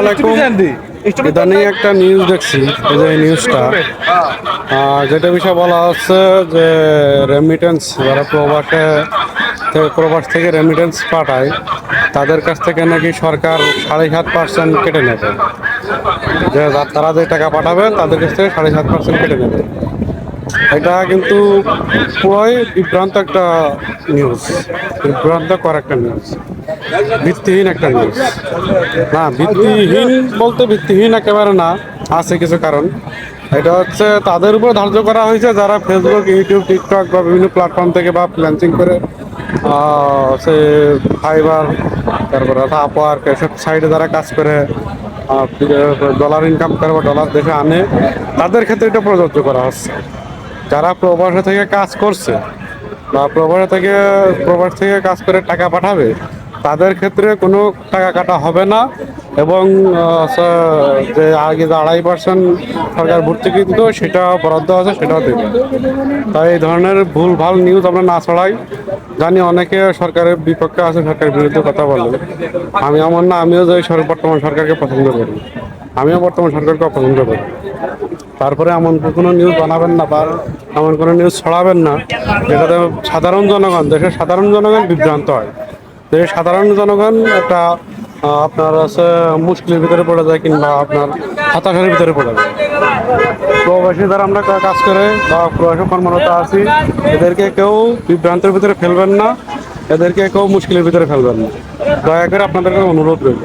আলাইকুম। ইদানিং একটা নিউজ দেখছি, এই যে নিউজটা যেটা বিষয়ে বলা হচ্ছে যে রেমিটেন্স যারা প্রবাস থেকে রেমিটেন্স পাঠায় তাদের কাছ থেকে নাকি সরকার 7.5% কেটে নেবে। যে তারা যে টাকা পাঠাবে তাদের কাছ থেকে 7.5% কেটে নেবে। এটা কিন্তু পুরোই বিভ্রান্ত একটা নিউজ, বিভ্রান্তকর একটা নিউজ, ভিত্তিহীন একটা নিউজ। না, ভিত্তিহীন বলতে ভিত্তিহীন একেবারে না, আছে কিছু কারণ। এটা হচ্ছে তাদের উপর ধার্য করা হয়েছে যারা ফেসবুক, ইউটিউব, টিকটক বা বিভিন্ন প্ল্যাটফর্ম থেকে বা ফ্রিল্যান্সিং করে সে ফাইবার, তারপরে আপওয়ার্ক, এসব সাইডে যারা কাজ করে ডলার ইনকাম করে বা ডলার দেশে আনে, তাদের ক্ষেত্রে এটা প্রযোজ্য করা হচ্ছে। যারা প্রবাসে থেকে কাজ করছে বা প্রবাস থেকে কাজ করে টাকা পাঠাবে, তাদের ক্ষেত্রে কোনো টাকা কাটা হবে না। এবং যে আগে যে 2.5% সরকার ভর্তুকি দিত সেটা বরাদ্দ আছে, সেটাও দেবে। তাই এই ধরনের ভুল ভাল নিউজ আমরা না ছড়াই। জানি অনেকে সরকারের বিপক্ষে আছে, সরকারের বিরুদ্ধে কথা বলে। আমি আমার না, আমিও যে বর্তমান সরকারকে পছন্দ করি, আমিও বর্তমান সরকারকে অপছন্দ করি। তারপরে এমন কোনো নিউজ বানাবেন না বা এমন কোনো নিউজ ছড়াবেন না যেটাতে দেশের সাধারণ জনগণ বিভ্রান্ত হয়। দেশের সাধারণ জনগণ একটা আপনার আছে মুশকিলের ভিতরে পড়ে যায়, কিংবা আপনার হতাশার ভিতরে পড়ে যায়। প্রবাসী যারা আমরা কাজ করে বা প্রবাসী কর্মরত আছি, এদেরকে কেউ বিভ্রান্তের ভিতরে ফেলবেন না, এদেরকে কেউ মুশকিলের ভিতরে ফেলবেন না। দয়া করে আপনাদের কাছে অনুরোধ রইল।